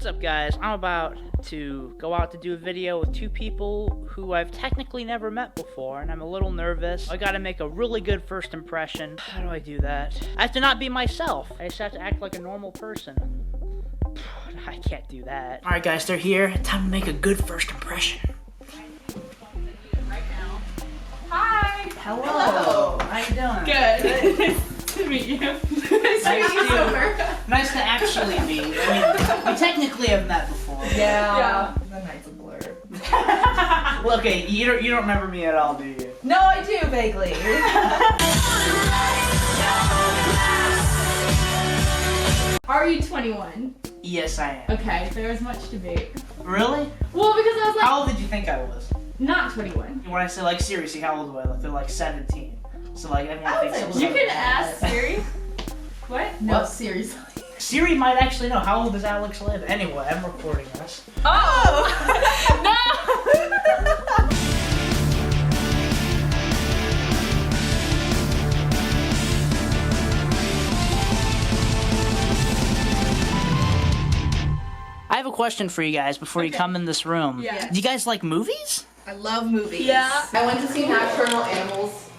What's up, guys? I'm about to go out to do a video with two people who I've technically never met before, and I'm a little nervous. I gotta make a really good first impression. How do I do that? I have to not be myself. I just have to act like a normal person. I can't do that. Alright guys, they're here. Time to make a good first impression. Hi! Hello! How you doing? Good. Nice to meet you. Nice to actually meet. I mean, we technically have met before. Yeah. The night's a blur. Well, okay, you don't remember me at all, do you? No, I do vaguely. Are you 21? Yes, I am. Okay, there was much debate. Really? Well, because I was like, How old did you think I was? not 21. When I say, like, seriously, how old do I look? They're like 17. So, like, everyone I would thinks say I'm You seventeen. can ask Siri. What? No, What? seriously. Siri might actually know. How old does Alex live? Anyway, I'm recording this. Oh! No! I have a question for you guys before you come in this room. Yeah. Do you guys like movies? I love movies. Yeah. I went to see Nocturnal Animals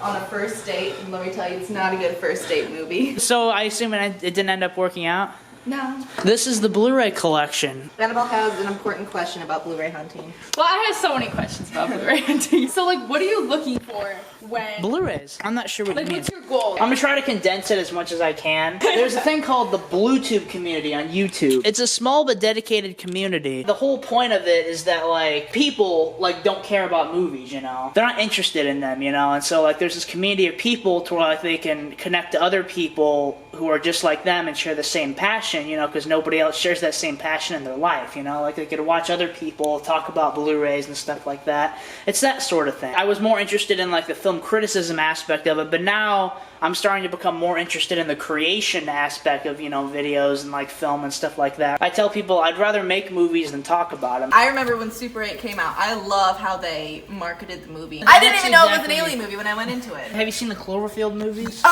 on a first date, and let me tell you, it's not a good first date movie. So I assume it didn't end up working out? No. This is the Blu-ray collection. Annabelle has an important question about Blu-ray hunting. Well, I have so many questions about Blu-ray hunting. So, like, what are you looking for when... Blu-rays. I'm not sure what Like, you mean. what's your goal? I'm gonna try to condense it as much as I can. There's a thing called the BlueTube community on YouTube. It's a small but dedicated community. The whole point of it is that, like, people, like, don't care about movies, you know? They're not interested in them, you know? And so, like, there's this community of people to where, like, they can connect to other people who are just like them and share the same passion, you know, because nobody else shares that same passion in their life, you know? Like, they could watch other people talk about Blu-rays and stuff like that. It's that sort of thing. I was more interested in, like, the film criticism aspect of it, but now I'm starting to become more interested in the creation aspect of, you know, videos and, like, film and stuff like that. I tell people I'd rather make movies than talk about them. I remember when Super 8 came out, I love how they marketed the movie. I didn't even know it was an alien movie when I went into it. Have you seen the Cloverfield movies?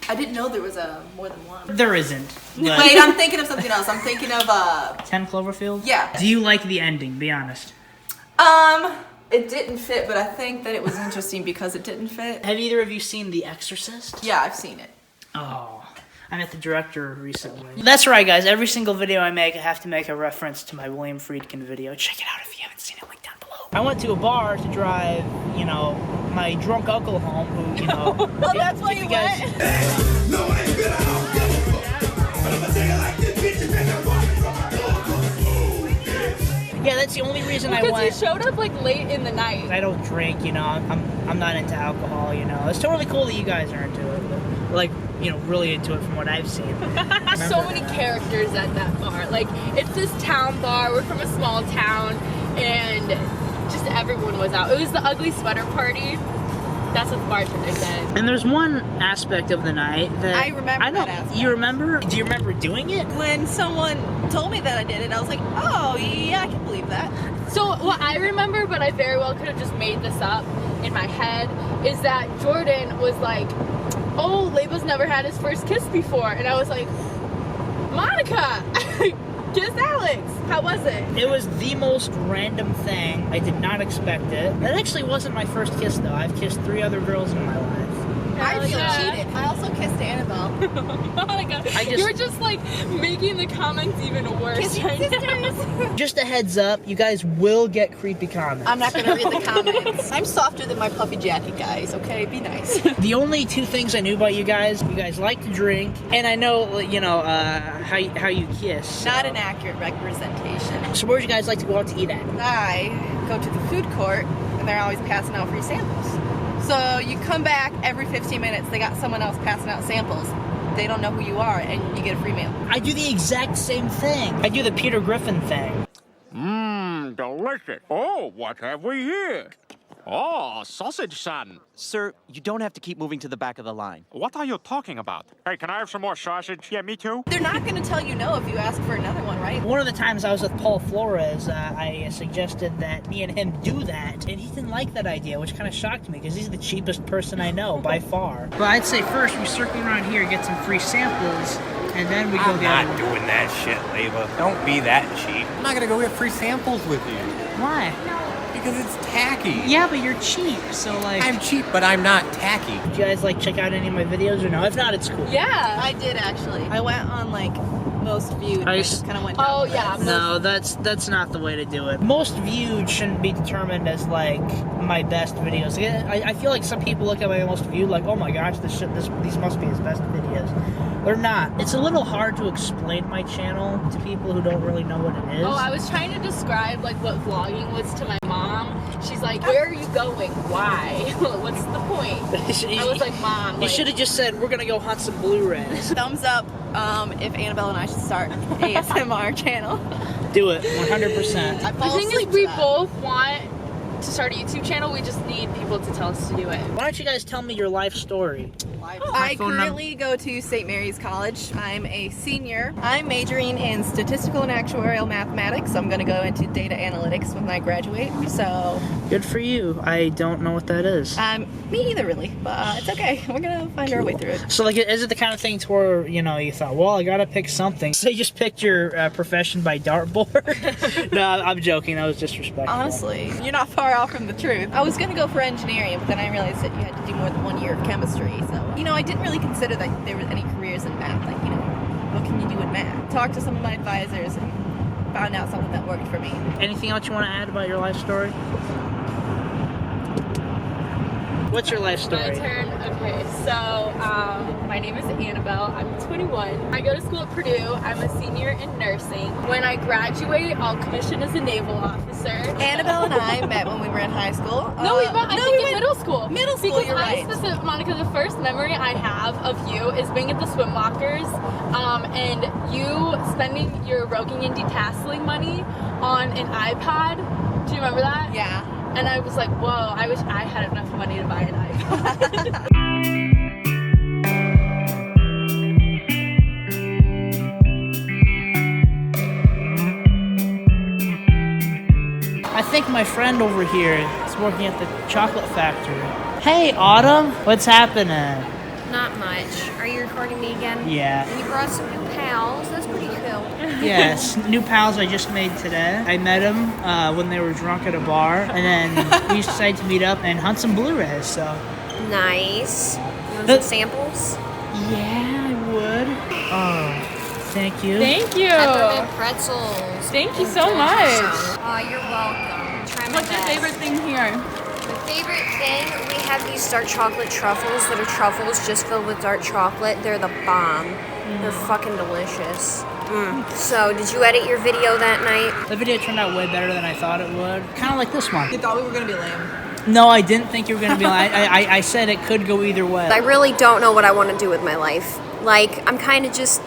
I didn't know there was more than one. There isn't. But Wait, I'm thinking of something else. I'm thinking of 10 Cloverfield? yeah. Do you like the ending? Be honest. It didn't fit, but I think that it was interesting because it didn't fit. Have either of you seen The Exorcist? Yeah, I've seen it. Oh, I met the director recently. That's right, guys. Every single video I make, I have to make a reference to my William Friedkin video. Check it out if you haven't seen it. Link down below. I went to a bar to drive, you know, my drunk uncle home, who, you know... Oh, that's why you went? No, I ain't been out. Give a fuck. But I'm a nigga like this bitch. You make her walk from my door. Yeah, that's the only reason I Because went. you showed up, like, late in the night. I don't drink, you know. I'm not into alcohol, you know. It's totally cool that you guys are into it, but, like, you know, really into it from what I've seen. So many characters at that bar. Like, it's this town bar. We're from a small town, and just everyone was out. It was the ugly sweater party. That's what the bartender said. And there's one aspect of the night that I remember don't. that aspect. You remember? Do you remember doing it? When someone told me that I did it, I was like, oh, yeah, I can believe that. So what I remember, but I very well could have just made this up in my head, is that Jordan was like, oh, Label's never had his first kiss before. And I was like, Monica, kissed Alex. How was it? It was the most random thing. I did not expect it. That actually wasn't my first kiss, though. I've kissed 3 other girls in my life. I feel Yeah. cheated. I also kissed Annabelle. Monica, I just- you're just like making the comments even worse right now. Just a heads up, you guys will get creepy comments. I'm not gonna read the comments. I'm softer than my puffy jacket guys, okay? Be nice. The only 2 things I knew about you guys like to drink, and I know, you know, how you kiss. Not an accurate representation. So where do you guys like to go out to eat at? I go to the food court, and they're always passing out free samples. So you come back every 15 minutes, they got someone else passing out samples. They don't know who you are, and you get a free meal. I do the exact same thing. I do the Peter Griffin thing. Mmm, delicious. Oh, what have we here? Oh, sausage son. Sir, you don't have to keep moving to the back of the line. What are you talking about? Hey, can I have some more sausage? Yeah, me too. They're not going to tell you no if you ask for another one, right? One of the times I was with Paul Flores, I suggested that me and him do that, and he didn't like that idea, which kind of shocked me, because he's the cheapest person I know, by far. But I'd say first, we circle around here, get some free samples, and then we go I'm the not other way. doing that shit, Leva. Don't be that cheap. I'm not gonna go get free samples with you. Why? Because it's tacky. Yeah, but you're cheap, so like. I'm cheap, but I'm not tacky. Did you guys like check out any of my videos or no? If not, it's cool. Yeah. I did actually. I went on like most viewed. And I I s- just kind of went. Down Oh the yeah. list. No, that's not the way to do it. Most viewed shouldn't be determined as like my best videos. I feel like some people look at my most viewed like, oh my gosh, these must be his best videos. They're not. It's a little hard to explain my channel to people who don't really know what it is. Oh, I was trying to describe like what vlogging was to my mom. She's like, "Where are you going? Why? What's the point?" I was like, "Mom, You like, should have just said we're gonna go hunt some Blu-rays. Thumbs up if Annabelle and I should start an ASMR channel. Do it, 100%. I The fall thing is, asleep to we that. both want to start a YouTube channel. We just need people to tell us to do it. Why don't you guys tell me your life story? I phone currently go to St. Mary's College. I'm a senior. I'm majoring in statistical and actuarial mathematics. I'm going to go into data analytics when I graduate. So, Good for you. I don't know what that is. me either, really. But it's okay. We're going to find our way through it. So, like, is it the kind of thing to where, you know, you thought, well, I gotta pick something. So you just picked your profession by dartboard? No, I'm joking. That was disrespectful. Honestly, you're not far off from the truth. I was going to go for engineering, but then I realized that you had to do more than 1 year of chemistry. So, you know, I didn't really consider that there were any careers in math. Like, you know, what can you do in math? Talked to some of my advisors and found out something that worked for me. Anything else you want to add about your life story? What's your life My story? turn. Okay, so my name is Annabelle. I'm 21. I go to school at Purdue. I'm a senior in nursing. When I graduate, I'll commission as a naval officer. Annabelle and I met when we were in high school. No, we met. I think in went- middle school. Middle school, Because you're right. Monica, the first memory I have of you is being at the swim lockers, and you spending your Rogaine and detasseling money on an iPod. Do you remember that? Yeah. And I was like, whoa, I wish I had enough money to buy an iPod. I think my friend over here is working at the chocolate factory. Hey, Autumn, what's happening? Not much. Are you recording me again? Yeah. And you brought some new pals. That's pretty cool. Yes, new pals I just made today. I met them when they were drunk at a bar, and then we decided to meet up and hunt some Blu-rays. So, Nice. You want some samples? yeah, I would. Oh, thank you. Thank you. Peppermint pretzels. Thank you so much. Oh, you're welcome. Try my What's your best. favorite thing here? My favorite thing, we have these dark chocolate truffles that are truffles just filled with dark chocolate. They're the bomb. They're fucking delicious. So, did you edit your video that night? The video turned out way better than I thought it would. Kind of like this one. You thought we were going to be lame. No, I didn't think you were going to be like, I said it could go either way. I really don't know what I want to do with my life. Like, I'm kind of just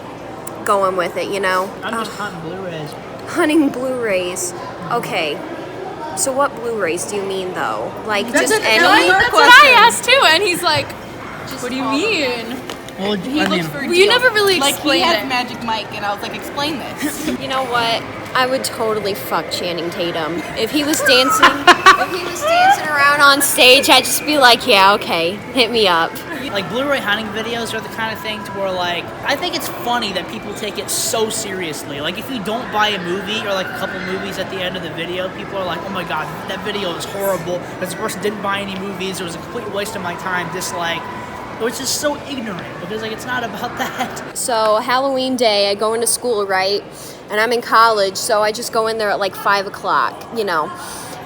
going with it, you know? I'm just hunting Blu-rays. Hunting Blu-rays. Okay. So what Blu-rays do you mean though? Like just any? That's what I asked too, and he's like, "What do you mean?" Well, I mean, You never really Like, he explained has it. Magic Mike, and I was like, explain this. You know what? I would totally fuck Channing Tatum if he was dancing. If he was dancing around on stage, I'd just be like, yeah, okay, hit me up. like Blu-ray hunting videos are the kind of thing to where like I think it's funny that people take it so seriously. Like if you don't buy a movie or like a couple movies at the end of the video, people are like, oh my god, that video is horrible. This person didn't buy any movies. It was a complete waste of my time. Dislike. Which is so ignorant because like it's not about that. So Halloween day, I go into school, right? And I'm in college, so I just go in there at like 5 o'clock, you know.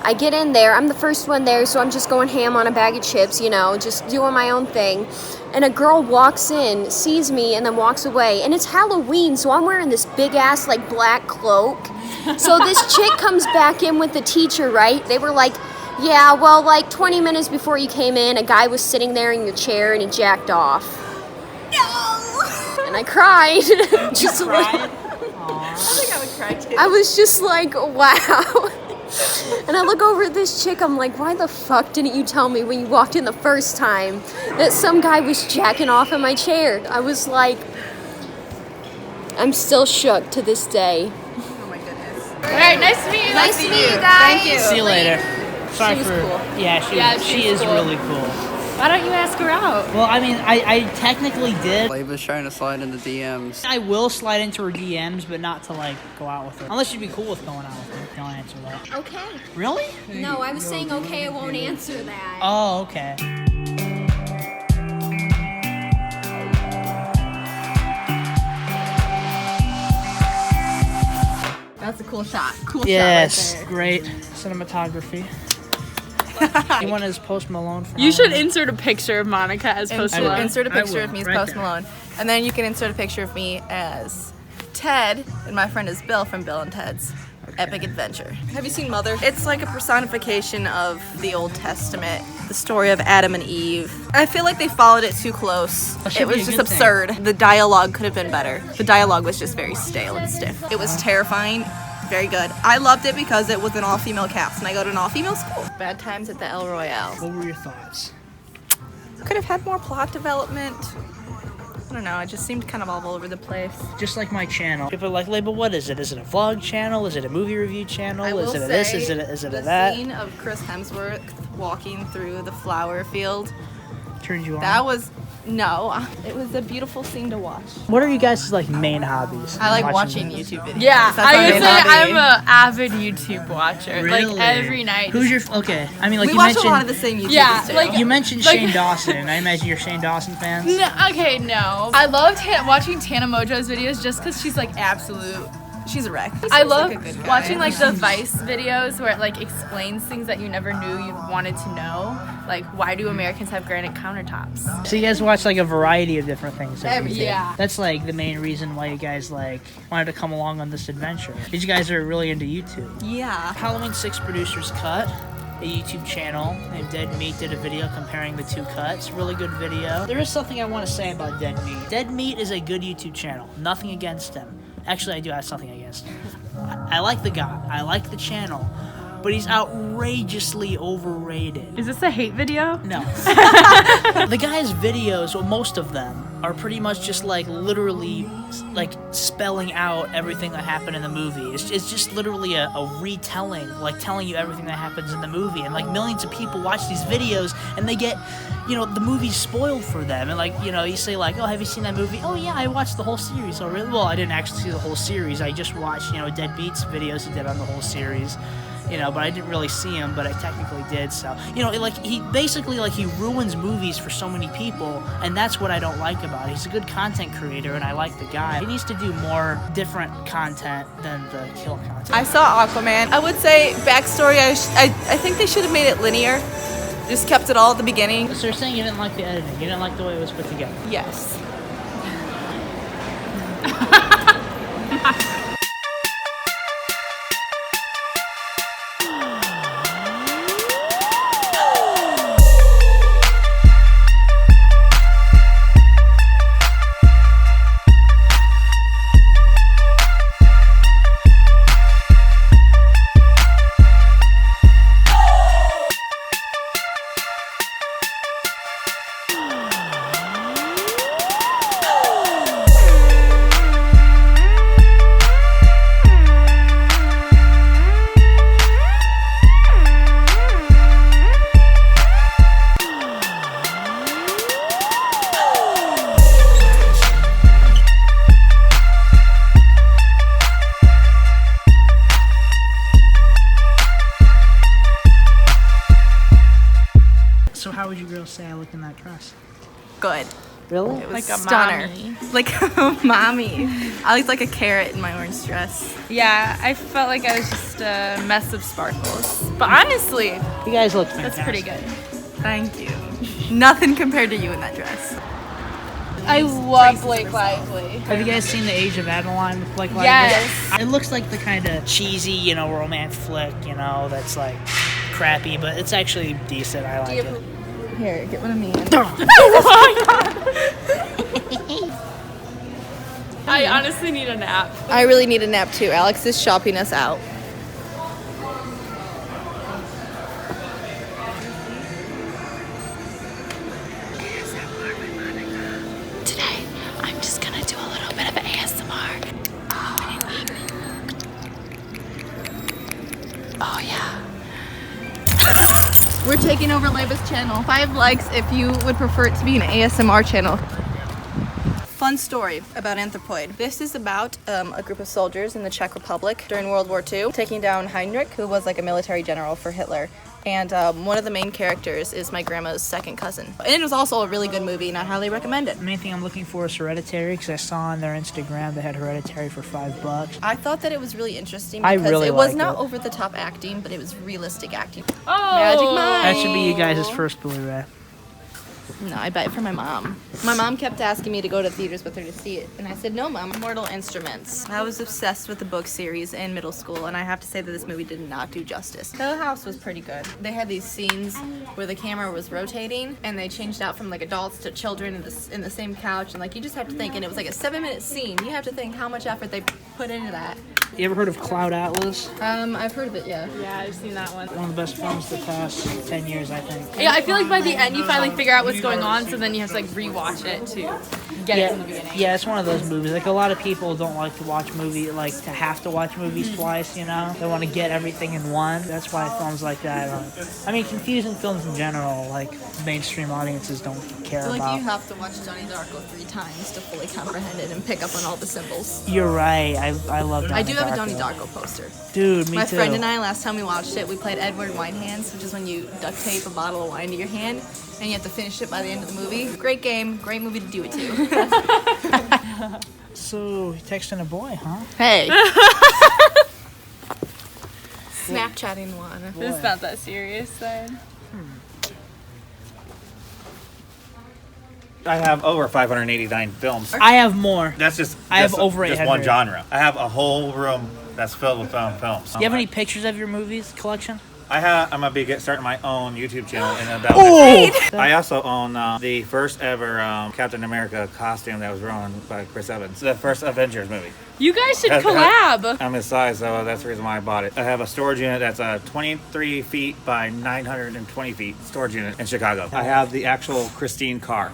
I get in there, I'm the first one there, so I'm just going ham on a bag of chips, you know, just doing my own thing. And a girl walks in, sees me, and then walks away. And it's Halloween, so I'm wearing this big ass like black cloak. So this chick comes back in with the teacher, right? They were like, yeah, well, like 20 minutes before you came in, a guy was sitting there in your chair and he jacked off. No! And I cried. Just Right? I think I would cry too. I was just like, wow. And I look over at this chick, I'm like, why the fuck didn't you tell me when you walked in the first time that some guy was jacking off in my chair? I was like, I'm still shook to this day. Oh my goodness. All right, nice to meet you. Nice to meet you guys. Thank you. See you later. Sorry She was for cool. yeah, Yeah, she she's is cool. really cool. Why don't you ask her out? Well, I mean, I technically did. Laba's trying to slide into DMs. I will slide into her DMs, but not to like go out with her. Unless you'd be cool with going out with her. Don't answer that. Okay. Really? No, I was saying okay, I won't answer that. Oh, okay. That's a cool shot. Cool Yes, shot right great cinematography. You want his Post Malone from You should Halloween? insert a picture of Monica as there. Post I will. Malone. Insert a I picture will, of me as right Post there. Malone. And then you can insert a picture of me as Ted, and my friend is Bill from Bill and Ted's Epic Adventure. Have you seen Mother? It's like a personification of the Old Testament, the story of Adam and Eve. I feel like they followed it too close. That should It be was a just good thing. absurd. The dialogue could have been better. The dialogue was just very stale and stiff. It was terrifying. Very good. I loved it because it was an all-female cast, and I go to an all-female school. Bad Times at the El Royale. What were your thoughts? Could have had more plot development. I don't know, it just seemed kind of all over the place. Just like my channel. People are like, Label, what is it? Is it a vlog channel? Is it a movie review channel? I Is will it a say this? Is it the a that? scene of Chris Hemsworth walking through the flower field, Turned you on? that was, no, it was a beautiful scene to watch. What are you guys' like main hobbies? I like watching YouTube videos. Yeah, That's my I would main say hobby. I'm an avid YouTube watcher. Really? Like every night. Who's your okay? I mean, like We you watch mentioned. a lot of the same YouTubers Yeah, too. like- You mentioned Like- Shane Dawson. I imagine you're Shane Dawson fans. No, okay, no. I love watching Tana Mojo's videos just because she's like absolute. She's a wreck. I Seems love like a good guy. watching like the Vice videos where it like explains things that you never knew you wanted to know. Like, why do Americans have granite countertops? So you guys watch like a variety of different things. every day. Yeah. That's like the main reason why you guys like wanted to come along on this adventure. These guys are really into YouTube. Yeah. Halloween 6 Producers Cut, a YouTube channel named Dead Meat, did a video comparing the two cuts. Really good video. There is something I want to say about Dead Meat. Dead Meat is a good YouTube channel. Nothing against him. Actually, I do have something against him. I like the guy. I like the channel. But he's outrageously overrated. Is this a hate video? No. The guy's videos, well, most of them, are pretty much just like literally like spelling out everything that happened in the movie. It's just literally a retelling, like telling you everything that happens in the movie. And like millions of people watch these videos and they get, you know, the movie's spoiled for them. And like, you know, you say like, oh, have you seen that movie? Oh yeah, I watched the whole series. Oh really? Well, I didn't actually see the whole series. I just watched, you know, Dead Beats videos he did on the whole series. You know, but I didn't really see him, but I technically did. So, you know, like he basically like he ruins movies for so many people, and that's what I don't like about it. He's a good content creator, and I like the guy. He needs to do more different content than the kill content. I saw Aquaman. I would say backstory. I think they should have made it linear. Just kept it all at the beginning. So you're saying you didn't like the editing? You didn't like the way it was put together? Yes. So how would you girls say I look in that dress? Good. Really? It was Like a stunner. mommy. Like a mommy. I looked like a carrot in my orange dress. Yeah, I felt like I was just a mess of sparkles. But honestly, You guys look fantastic. that's pretty good. Thank you. Nothing compared to you in that dress. I love Blake Lively. Have you guys seen The Age of Adeline with Blake Lively? Yes. It looks like the kind of cheesy, you know, romance flick, you know, that's like crappy, but it's actually decent. I like it. Here, get what I mean. I honestly need a nap. I really need a nap too. Alex is shopping us out. Today, I'm just gonna do a little bit of ASMR. Oh yeah. We're taking over Leiba's channel. 5 likes if you would prefer it to be an ASMR channel. Fun story about Anthropoid. This is about a group of soldiers in the Czech Republic during World War II taking down Heinrich, who was like a military general for Hitler. And one of the main characters is my grandma's second cousin. And it was also a really good movie, and I highly recommend it. The main thing I'm looking for is Hereditary, because I saw on their Instagram they had Hereditary for $5. I thought that it was really interesting I because really it was liked not it. over the top acting, but it was realistic acting. Oh, Magic Mike. That should be you guys' first Blu-ray. No, I buy it for my mom. My mom kept asking me to go to theaters with her to see it, and I said, no, Mom. Mortal Instruments. I was obsessed with the book series in middle school, and I have to say that this movie did not do justice. The house was pretty good. They had these scenes where the camera was rotating, and they changed out from like adults to children in the same couch, and like you just have to think, and it was like a 7-minute scene. You have to think how much effort they put into that. You ever heard of Cloud Atlas? I've heard of it, yeah. Yeah, I've seen that one. One of the best films of the past 10 years, I think. Yeah, I feel like by the end you finally figure out what's going on, so then you have to like rewatch it to get it from the beginning. Yeah, it's one of those movies. Like, a lot of people don't like to watch to have to watch movies twice, you know? They want to get everything in one. That's why films like that are... I mean, confusing films in general, like, mainstream audiences don't care Like about. you have to watch Donnie Darko 3 times to fully comprehend it and pick up on all the symbols. You're right. I love Donnie I do have a Darko. Donnie Darko poster. Dude, me My too. friend and I, last time we watched it, we played Edward Winehands, which is when you duct tape a bottle of wine to your hand and you have to finish it by the end of the movie. Great game, great movie to do it to. So, you texting a boy, huh? Hey. Snapchatting one. It's not that serious then. I have over 589 films. I have more. That's just I have just- over just 800. one genre. I have a whole room that's filled with films. Do you have any pictures of your movies collection? I'm gonna be starting my own YouTube channel in about. Oh! I also own the first ever Captain America costume that was worn by Chris Evans. The first Avengers movie. You guys should Has- collab. I'm his size, so that's the reason why I bought it. I have a storage unit that's 23 feet by 920 feet storage unit in Chicago. I have the actual Christine car.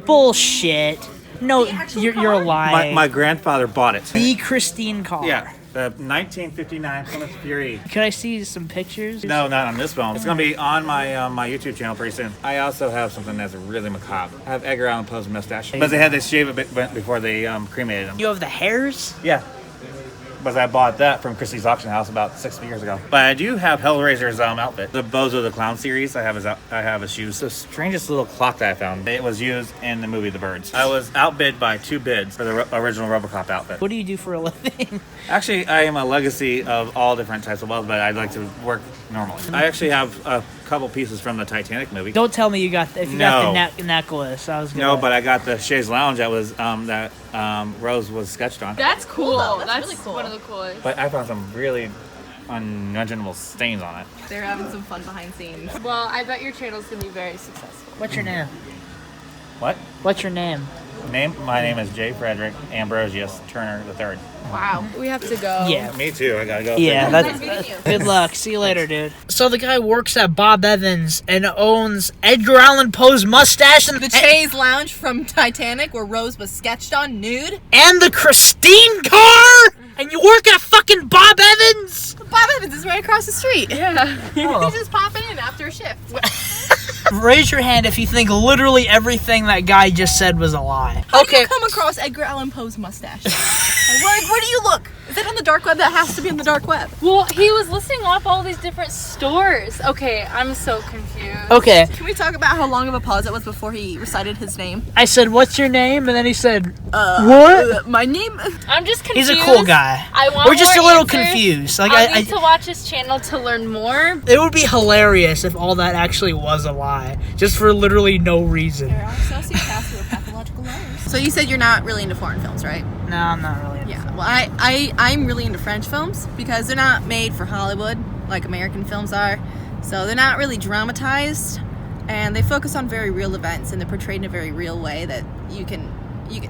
Bullshit. No, you're lying. My grandfather bought it. The Christine car. Yeah, the 1959 Plymouth Fury. Could I see some pictures? No, not on this film. It's gonna be on my my YouTube channel pretty soon. I also have something that's really macabre. I have Edgar Allan Poe's mustache, but they had to shave it before they cremated him. You have the hairs? Yeah. But I bought that from Christie's auction house about 6 years ago. But I do have Hellraiser's outfit. The Bozo the Clown series, I have his shoes. The strangest little clock that I found. It was used in the movie The Birds. I was outbid by 2 bids for the original RoboCop outfit. What do you do for a living? Actually, I am a legacy of all different types of welds, but I'd like to work normally. I actually have a couple pieces from the Titanic movie. Don't tell me you got got the necklace. I was gonna... No, but I got the Chaise Lounge that was that Rose was sketched on. That's cool. That's really cool. One of the coolest. But I found some really unimaginable stains on it. They're having some fun behind scenes. Well, I bet your channel's gonna be very successful. What's your name? What? What's your name? My name is J. Frederick Ambrosius Turner III. Wow. We have to go. Yeah. Me too. I gotta go. Yeah, Nice meeting you. good luck. See you later, dude. So the guy works at Bob Evans and owns Edgar Allan Poe's mustache and The Chaise Lounge from Titanic where Rose was sketched on nude. and the Christine car. And you work at fucking Bob Evans. Bob Evans is right across the street. Yeah. He's just popping in after a shift. Raise your hand if you think literally everything that guy just said was a lie. How do you come across Edgar Allan Poe's mustache? where do you look? Is it on the dark web? That has to be on the dark web. Well, he was listing off all these different stores. Okay, I'm so confused. Okay, Can we talk about how long of a pause it was before he recited his name? I said, "What's your name?" And then he said, "What?" My name? I'm just confused. He's a cool guy. I want We're just a more little answers. confused. Like I need to watch his channel to learn more. it would be hilarious if all that actually was a lie, just for literally no reason. There are sociopaths who are pathological liars. So you said you're not really into foreign films, right? No, I'm not really. Yeah. Well, I'm really into French films because they're not made for Hollywood like American films are. So they're not really dramatized, and they focus on very real events, and they're portrayed in a very real way that you can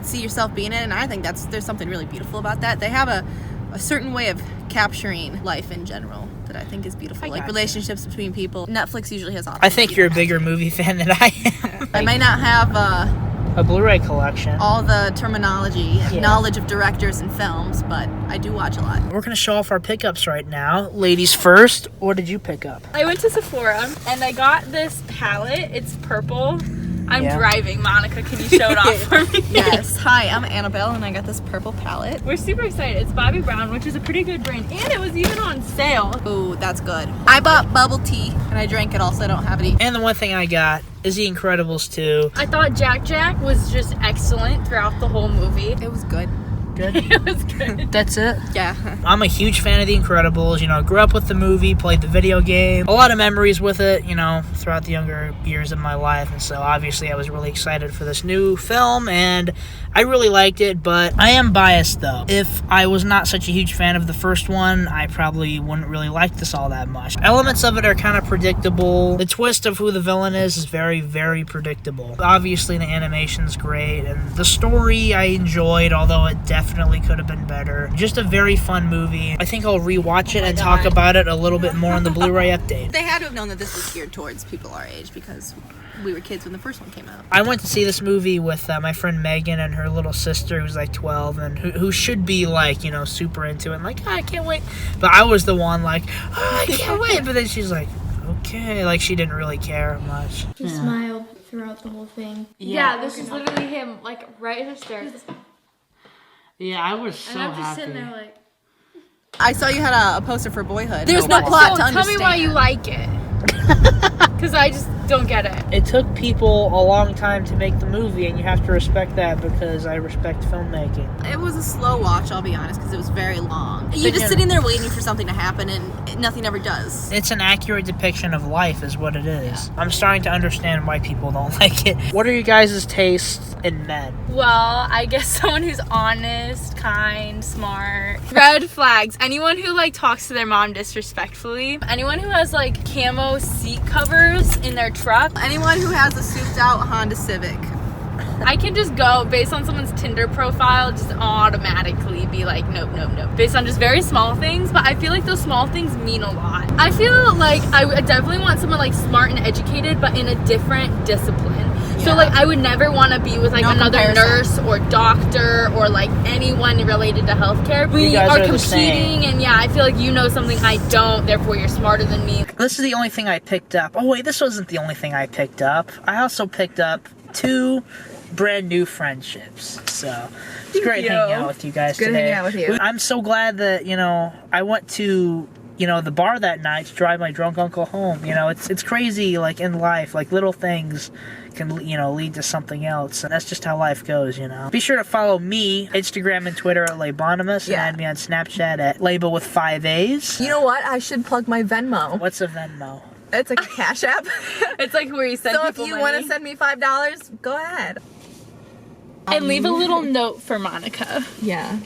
see yourself being in. And I think there's something really beautiful about that. They have a certain way of capturing life in general that I think is beautiful, like relationships between people. Netflix usually has options. I think you're a bigger movie fan than I am. I might not have A Blu-ray collection. all the terminology and Yeah. knowledge of directors and films, but I do watch a lot. We're gonna show off our pickups right now. Ladies first. What did you pick up? I went to Sephora and I got this palette. It's purple. I'm Yeah. driving. Monica, can you show it off for me? Yes. Hi, I'm Annabelle, and I got this purple palette. We're super excited. It's Bobbi Brown, which is a pretty good brand, and it was even on sale. Ooh, that's good. I bought bubble tea, and I drank it all, so I don't have any. And the one thing I got is The Incredibles 2. I thought Jack was just excellent throughout the whole movie. It was good. Good. It was good. That's it. Yeah. I'm a huge fan of The Incredibles. You know, grew up with the movie, played the video game. A lot of memories with it, you know, throughout the younger years of my life. And so obviously I was really excited for this new film and I really liked it, but I am biased though. If I was not such a huge fan of the first one, I probably wouldn't really like this all that much. Elements of it are kind of predictable. The twist of who the villain is very, very predictable. Obviously the animation's great and the story I enjoyed, although it definitely could have been better. Just a very fun movie. I think I'll rewatch it and talk about it a little bit more on the Blu-ray update. They had to have known that this was geared towards people our age because we were kids when the first one came out. I went to see this movie with my friend Megan and her little sister who's like 12 and who should be like, you know, super into it and like, oh, I can't wait. But I was the one like, oh, I can't wait. But then she's like, okay. Like she didn't really care much. He smiled throughout the whole thing. Yeah, this is literally him, like right at the start. Yeah, I was so And I'm just happy. sitting there like, I saw you had a poster for Boyhood. There's But no plot to tell understand. me why you like it. Because I just don't get it. It took people a long time to make the movie, and you have to respect that because I respect filmmaking. It was a slow watch, I'll be honest, because it was very long. You're But just yeah. sitting there waiting for something to happen, and nothing ever does. It's an accurate depiction of life is what it is. I'm starting to understand why people don't like it. What are you guys' tastes in men? Well, I guess someone who's honest, kind, smart. Red flags. Anyone who like talks to their mom disrespectfully. Anyone who has like camo seat covers in their truck. Anyone who has a souped-out Honda Civic. I can just go based on someone's Tinder profile, just automatically be like, nope, nope, nope. Based on just very small things, but I feel like those small things mean a lot. I feel like I definitely want someone like smart and educated, but in a different discipline. So like I would never want to be with like No another comparison. nurse or doctor or like anyone related to healthcare. We guys are are the same. competing, and yeah, I feel like you know something I don't, therefore you're smarter than me. This is the only thing I picked up. Oh wait, this wasn't the only thing I picked up. I also picked up 2 brand new friendships. So it's great hanging out with you guys good today. hanging out with you. I'm so glad that, you know, I went to, you know, the bar that night to drive my drunk uncle home. You know, it's crazy, like in life, like little things can, you know, lead to something else, and that's just how life goes, you know. Be sure to follow me, Instagram and Twitter at Labonimus, and add me on Snapchat at Label with 5 A's. You know what? I should plug my Venmo. What's a Venmo? It's like a Cash App. It's like where you send So if people you money. want to send me $5, go ahead. And leave a little note for Monica. Yeah.